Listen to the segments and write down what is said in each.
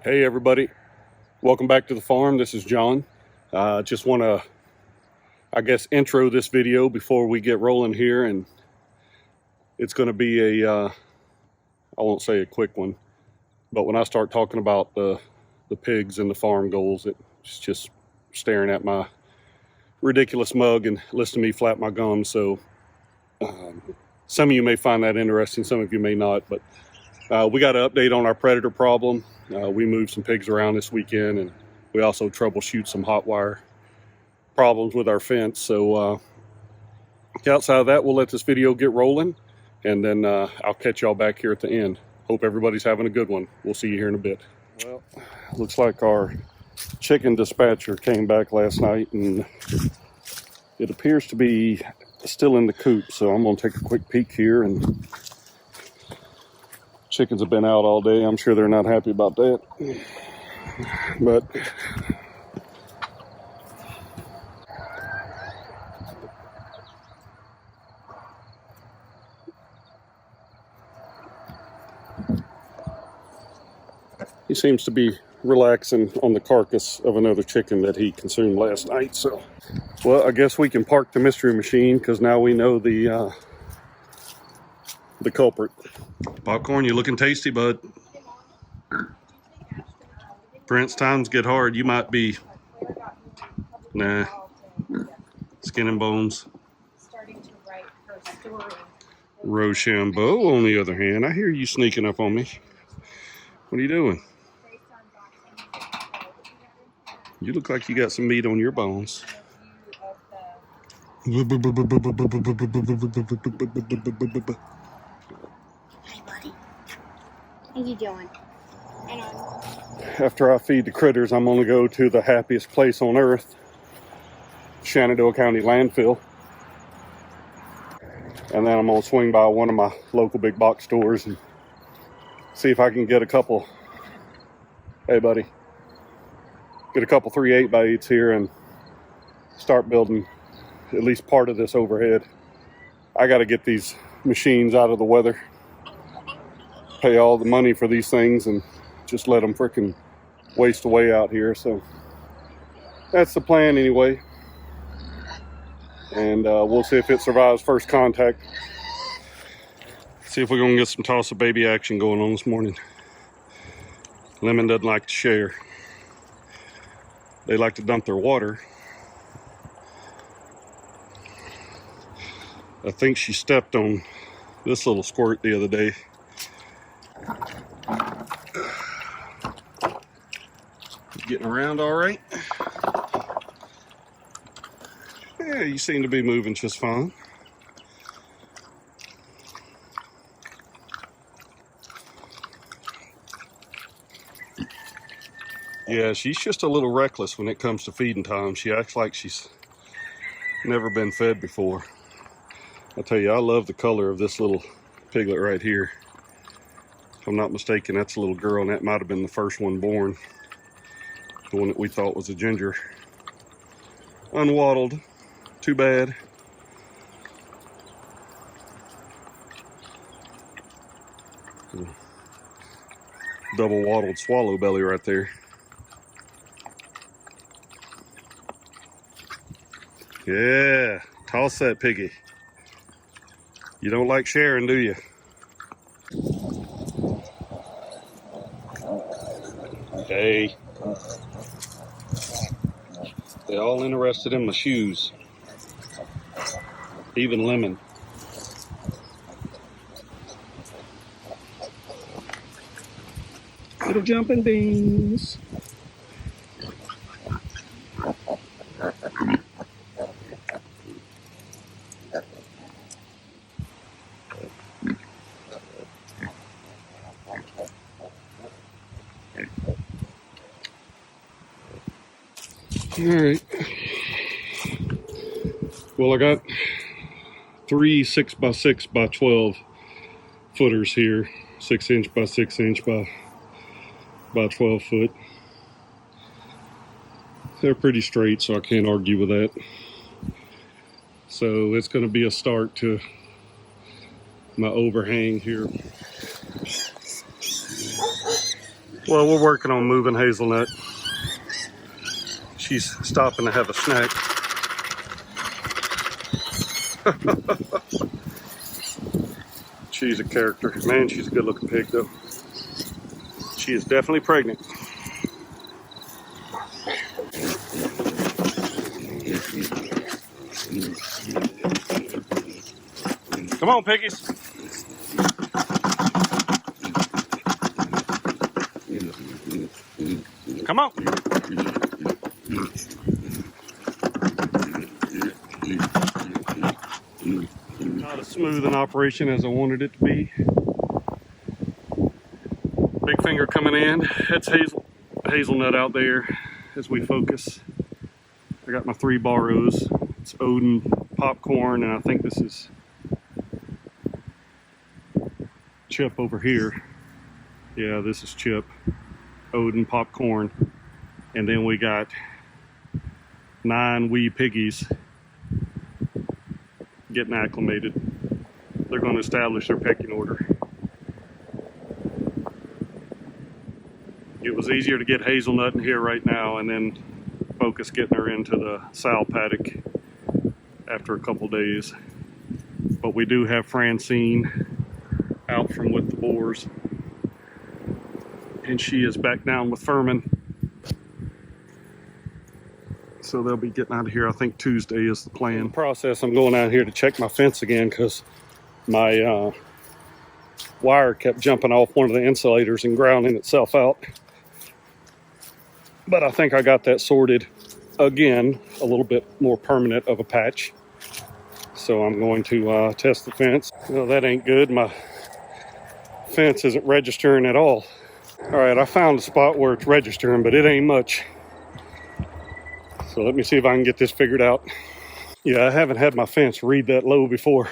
Hey everybody, welcome back to the farm. This is John. Just want to, intro this video before we get rolling here, and it's going to be I won't say a quick one, but when I start talking about the pigs and the farm goals, it's just staring at my ridiculous mug and listening to me flap my gums. So some of you may find that interesting, some of you may not, but we got an update on our predator problem. We moved some pigs around this weekend, and we also troubleshoot some hot wire problems with our fence. So outside of that, we'll let this video get rolling, and then I'll catch y'all back here at the end. Hope everybody's having a good one. We'll see you here in a bit. Well, looks like our chicken dispatcher came back last night, and it appears to be still in the coop. So I'm gonna take a quick peek here, and chickens have been out all day. I'm sure they're not happy about that, but he seems to be relaxing on the carcass of another chicken that he consumed last night. So, well, I guess we can park the mystery machine, because now we know the culprit. Popcorn, you looking tasty, bud. Prince, times get hard. You might be, nah, skin and bones. Starting to write her story. Rochambeau, on the other hand, I hear you sneaking up on me. What are you doing? You look like you got some meat on your bones. Hey, buddy. How you doing? After I feed the critters, I'm gonna go to the happiest place on earth, Shenandoah County landfill. And then I'm gonna swing by one of my local big box stores and see if I can get a couple, hey buddy, get a couple 3 8x8s here and start building at least part of this overhead. I gotta get these machines out of the weather, pay all the money for these things, and just let them freaking waste away out here. So that's the plan anyway. And we'll see if it survives first contact. See if we're gonna get some toss of baby action going on this morning. Lemon doesn't like to share. They like to dump their water. I think she stepped on this little squirt the other day. Getting around all right? Yeah, you seem to be moving just fine. Yeah, she's just a little reckless when it comes to feeding time. She acts like she's never been fed before. I tell you, I love the color of this little piglet right here. If I'm not mistaken, that's a little girl, and that might have been the first one born. The one that we thought was a ginger. Unwaddled. Too bad. Double waddled swallow belly right there. Yeah, toss that piggy. You don't like sharing, do you? Hey. They're all interested in my shoes. Even Lemon. Little jumping beans. All right. Well, I got 3 6x6 by 12 footers here, 6 inch by 6 inch by 12 foot. They're pretty straight, so I can't argue with that. So it's going to be a start to my overhang here. Well, we're working on moving Hazelnut. She's stopping to have a snack. She's a character. Man, she's a good looking pig though. She is definitely pregnant. Come on, piggies. Come on. Not as smooth an operation as I wanted it to be. Big finger coming in. That's hazelnut out there as we focus. I got my 3 borrows. It's Odin, popcorn, and I think this is Chip over here. Yeah, this is Chip, Odin, popcorn, and then we got 9 wee piggies getting acclimated. They're going to establish their pecking order. It was easier to get Hazelnut in here right now and then focus getting her into the sow paddock after a couple days. But we do have Francine out from with the boars, and she is back down with Furman. So they'll be getting out of here, I think Tuesday is the plan. In the process, I'm going out here to check my fence again because my wire kept jumping off one of the insulators and grounding itself out. But I think I got that sorted again, a little bit more permanent of a patch. So I'm going to test the fence. Well, that ain't good. My fence isn't registering at all. All right, I found a spot where it's registering, but it ain't much. So let me see if I can get this figured out. Yeah, I haven't had my fence read that low before.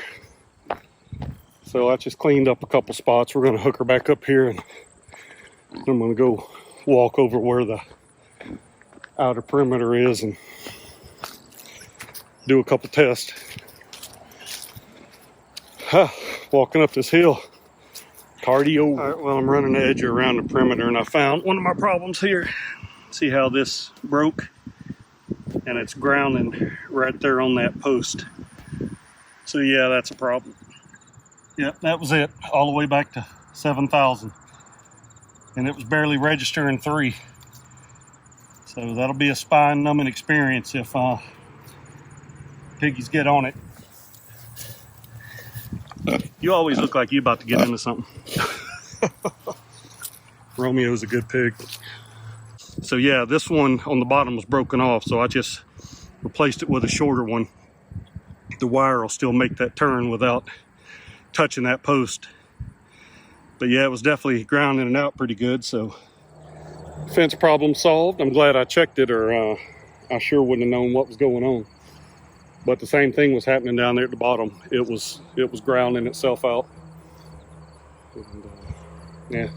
So I just cleaned up a couple spots. We're gonna hook her back up here, and I'm gonna go walk over where the outer perimeter is and do a couple tests. Walking up this hill, cardio. All right, well, I'm running the edge around the perimeter, and I found one of my problems here. See how this broke? And it's grounding right there on that post. So yeah, that's a problem. Yep, that was it, all the way back to 7,000. And it was barely registering 3. So that'll be a spine-numbing experience if piggies get on it. You always look like you about to get into something. Romeo's a good pig. So yeah, this one on the bottom was broken off, so I just replaced it with a shorter one. The wire will still make that turn without touching that post. But yeah, it was definitely grounding it out pretty good, so fence problem solved. I'm glad I checked it, or I sure wouldn't have known what was going on. But the same thing was happening down there at the bottom. It was grounding itself out. And, yeah,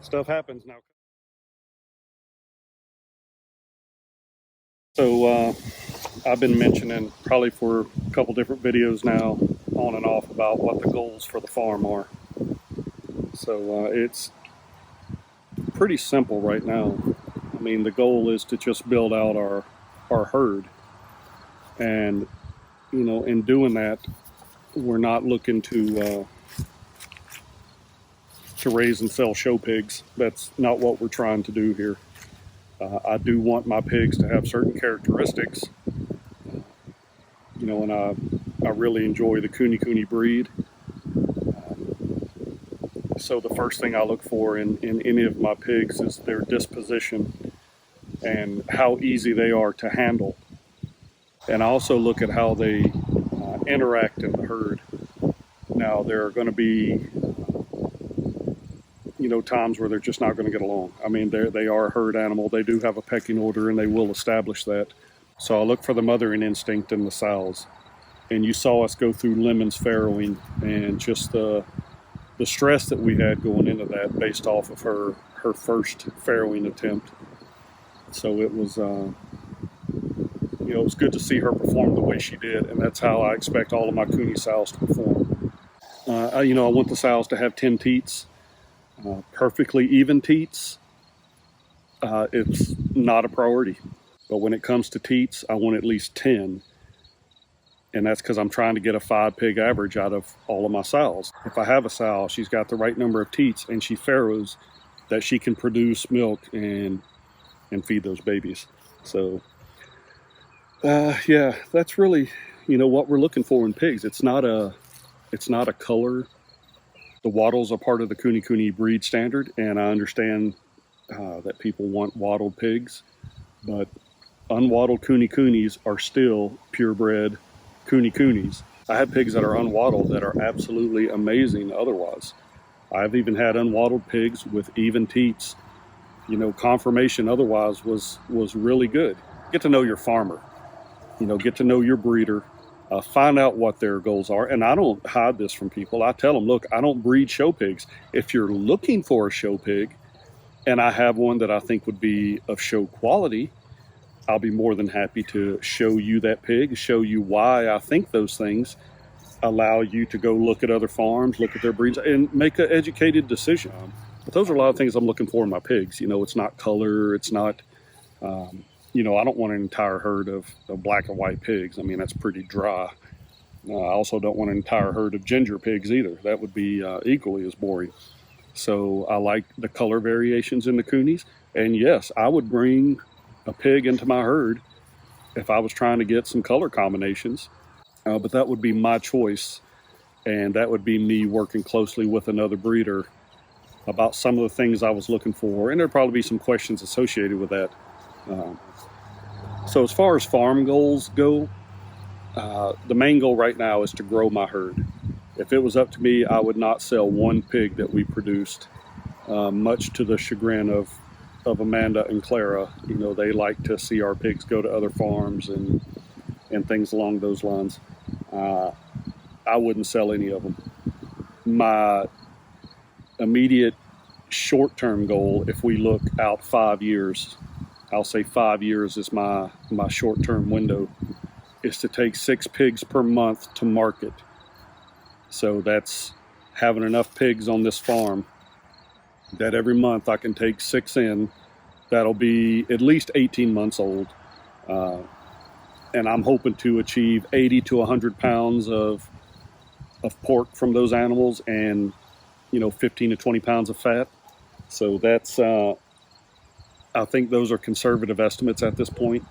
stuff happens now. So I've been mentioning probably for a couple different videos now, on and off, about what the goals for the farm are. So it's pretty simple right now. I mean, the goal is to just build out our herd. And, you know, in doing that, we're not looking to raise and sell show pigs. That's not what we're trying to do here. I do want my pigs to have certain characteristics, you know, and I really enjoy the Kunekune breed. So the first thing I look for in any of my pigs is their disposition and how easy they are to handle. And I also look at how they interact in the herd. Now, there are going to be, you know, times where they're just not going to get along. I mean, they are a herd animal. They do have a pecking order, and they will establish that. So I look for the mothering instinct in the sows. And you saw us go through Lemon's farrowing, and just the stress that we had going into that based off of her first farrowing attempt. So it was, you know, it was good to see her perform the way she did, and that's how I expect all of my Kune sows to perform. You know, I want the sows to have 10 teats. Perfectly even teats, it's not a priority. But when it comes to teats, I want at least 10. And that's because I'm trying to get a 5 pig average out of all of my sows. If I have a sow, she's got the right number of teats and she farrows, that she can produce milk and feed those babies. So yeah, that's really, what we're looking for in pigs. It's not a color. The wattles are part of the Kunekune breed standard, and I understand that people want wattled pigs, but unwattled Kunekunes are still purebred Kunekunes. I have pigs that are unwattled that are absolutely amazing otherwise. I've even had unwattled pigs with even teats. Conformation otherwise was really good. Get to know your farmer, get to know your breeder, find out what their goals are. And I don't hide this from people. I tell them, look, I don't breed show pigs. If you're looking for a show pig and I have one that I think would be of show quality, I'll be more than happy to show you that pig, show you why I think those things, allow you to go look at other farms, look at their breeds, and make an educated decision. But those are a lot of things I'm looking for in my pigs. It's not color, it's not, I don't want an entire herd of black and white pigs. I mean, that's pretty dry. I also don't want an entire herd of ginger pigs either. That would be equally as boring. So I like the color variations in the Coonies. And yes, I would bring a pig into my herd if I was trying to get some color combinations. But that would be my choice. And that would be me working closely with another breeder about some of the things I was looking for. And there'd probably be some questions associated with that. So as far as farm goals go, the main goal right now is to grow my herd. If it was up to me, I would not sell one pig that we produced, much to the chagrin of Amanda and Clara. They like to see our pigs go to other farms and things along those lines. I wouldn't sell any of them. My immediate short-term goal, if we look out 5 years, I'll say 5 years is my short-term window, is to take 6 pigs per month to market. So that's having enough pigs on this farm that every month I can take 6 in. That'll be at least 18 months old. And I'm hoping to achieve 80 to 100 pounds of pork from those animals and 15 to 20 pounds of fat. So that's I think those are conservative estimates at this point,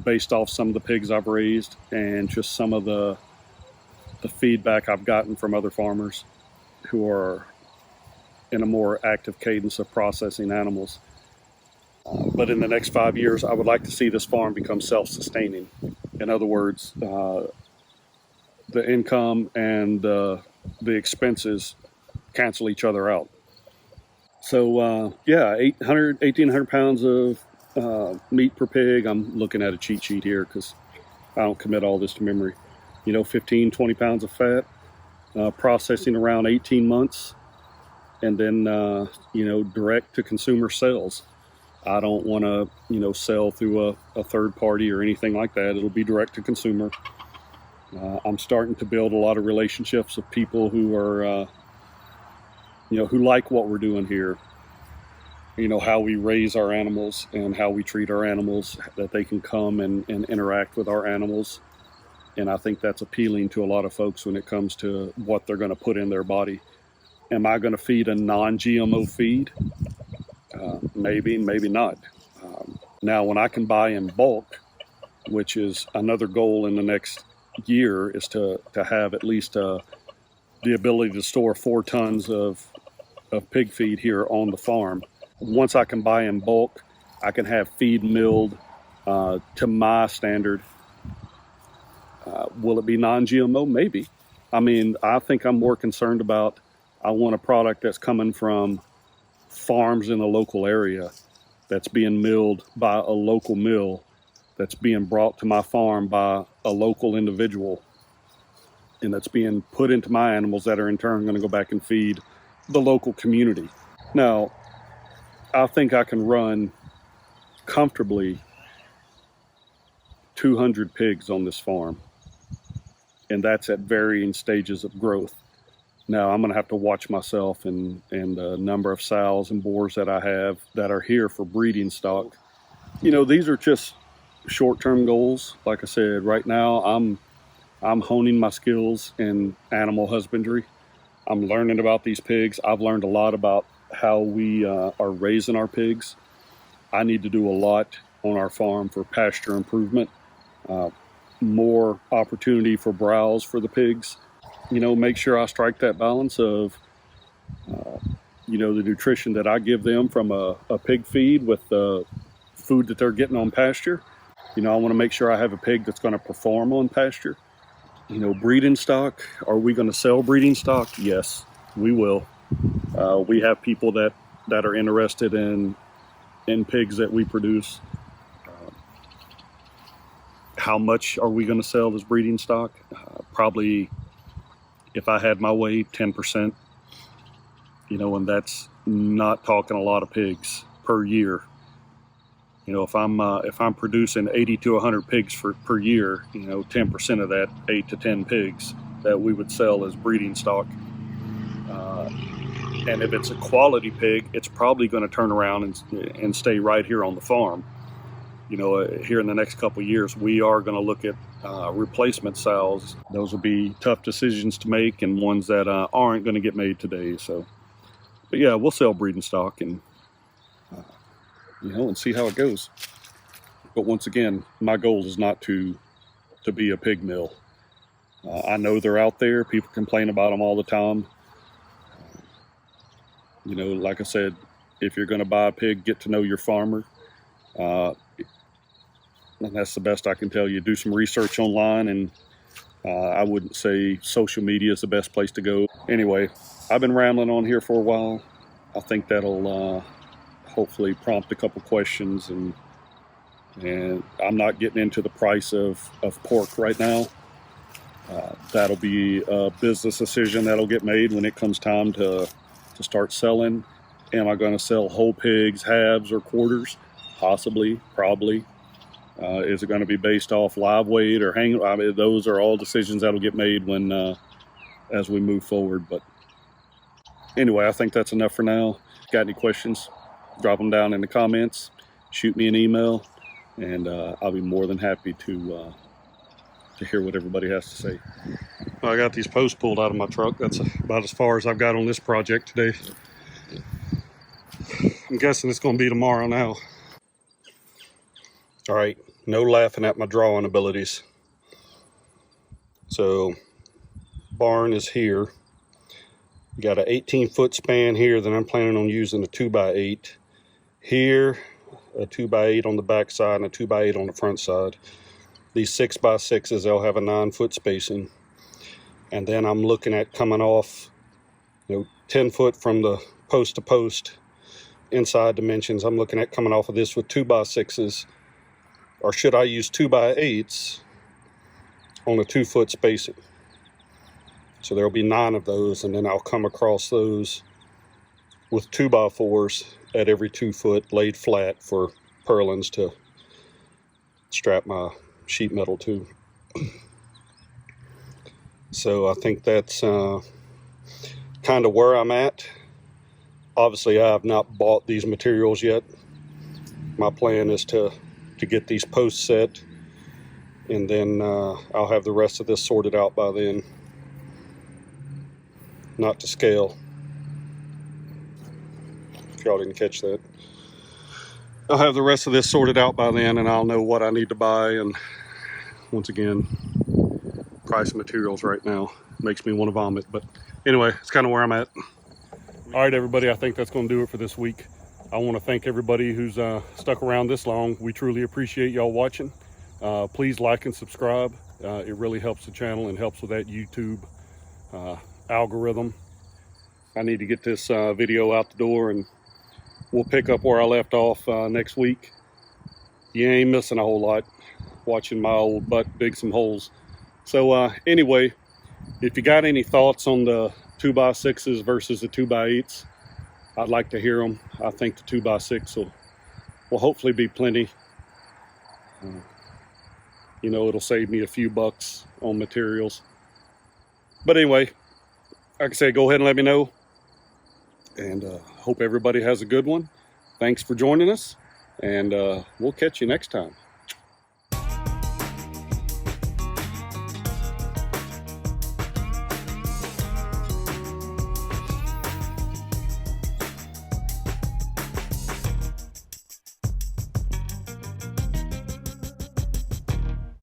based off some of the pigs I've raised and just some of the feedback I've gotten from other farmers who are in a more active cadence of processing animals. But in the next 5 years, I would like to see this farm become self-sustaining. In other words, the income and the expenses cancel each other out. So yeah, 1,800 pounds of meat per pig. I'm looking at a cheat sheet here because I don't commit all this to memory. 15, 20 pounds of fat, processing around 18 months, and then, direct to consumer sales. I don't want to, sell through a third party or anything like that. It'll be direct to consumer. I'm starting to build a lot of relationships with people who are, who like what we're doing here. How we raise our animals and how we treat our animals, that they can come and interact with our animals. And I think that's appealing to a lot of folks when it comes to what they're going to put in their body. Am I going to feed a non-GMO feed? Maybe, maybe not. Now, when I can buy in bulk, which is another goal in the next year, is to have at least the ability to store 4 tons of pig feed here on the farm. Once I can buy in bulk, I can have feed milled to my standard. Will it be non-GMO? Maybe. I mean, I think I'm more concerned about, I want a product that's coming from farms in a local area, that's being milled by a local mill, that's being brought to my farm by a local individual, and that's being put into my animals that are in turn going to go back and feed the local community. Now, I think I can run comfortably 200 pigs on this farm, and that's at varying stages of growth. Now I'm gonna have to watch myself and the number of sows and boars that I have that are here for breeding stock. You know, these are just short-term goals. Like I said, right now I'm honing my skills in animal husbandry. I'm learning about these pigs. I've learned a lot about how we are raising our pigs. I need to do a lot on our farm for pasture improvement, more opportunity for browse for the pigs. You know, make sure I strike that balance of, you know, the nutrition that I give them from a pig feed with the food that they're getting on pasture. You know, I want to make sure I have a pig that's going to perform on pasture. You know, breeding stock, are we going to sell breeding stock? Yes, we will. We have people that are interested in pigs that we produce. How much are we going to sell as breeding stock? Probably, if I had my way, 10%. You know, and that's not talking a lot of pigs per year. You know, if I'm producing 80 to 100 pigs per year, you know, 10% of that, 8 to 10 pigs that we would sell as breeding stock. And if it's a quality pig, it's probably going to turn around and stay right here on the farm. You know, here in the next couple of years, we are going to look at replacement sows. Those will be tough decisions to make and ones that aren't going to get made today. So, but yeah, we'll sell breeding stock and, you know, and see how it goes. But once again, my goal is not to be a pig mill. I know they're out there. People complain about them all the time. You know, like I said, if you're going to buy a pig, get to know your farmer. And that's the best I can tell you. Do some research online, and I wouldn't say social media is the best place to go. Anyway, I've been rambling on here for a while. I think that'll hopefully prompt a couple questions, and I'm not getting into the price of pork right now. That'll be a business decision that'll get made when it comes time to start selling. Am I going to sell whole pigs, halves, or quarters? Possibly, probably. Is it going to be based off live weight or hang? I mean, those are all decisions that'll get made when as we move forward. But anyway, I think that's enough for now. Got any questions? Drop them down in the comments. Shoot me an email, and I'll be more than happy to hear what everybody has to say. Well, I got these posts pulled out of my truck. That's about as far as I've got on this project today. I'm guessing it's going to be tomorrow now. All right, no laughing at my drawing abilities. So, barn is here. Got an 18-foot span here that I'm planning on using a 2x8. Here, a 2x8 on the back side and a 2x8 on the front side. These 6x6s, they'll have a 9-foot spacing. And then I'm looking at coming off, you know, 10 foot from the post to post inside dimensions. I'm looking at coming off of this with 2x6s, or should I use 2x8s on a 2-foot spacing? So there'll be 9 of those, and then I'll come across those with 2x4s at every 2 foot laid flat for purlins to strap my sheet metal to. So I think that's kind of where I'm at. Obviously, I have not bought these materials yet. My plan is to get these posts set, and then I'll have the rest of this sorted out by then. Not to scale. If y'all didn't catch that. I'll have the rest of this sorted out by then, and I'll know what I need to buy. And once again, price of materials right now makes me want to vomit. But anyway, it's kind of where I'm at. All right, everybody, I think that's going to do it for this week. I want to thank everybody who's stuck around this long. We truly appreciate y'all watching. Please like and subscribe. It really helps the channel and helps with that YouTube algorithm. I need to get this video out the door, and we'll pick up where I left off next week. You ain't missing a whole lot watching my old butt dig some holes. So anyway, if you got any thoughts on the 2x6s versus the 2x8s, I'd like to hear them. I think the 2x6 will hopefully be plenty. You know, it'll save me a few bucks on materials. But anyway, like I say, go ahead and let me know. And hope everybody has a good one. Thanks for joining us, and we'll catch you next time.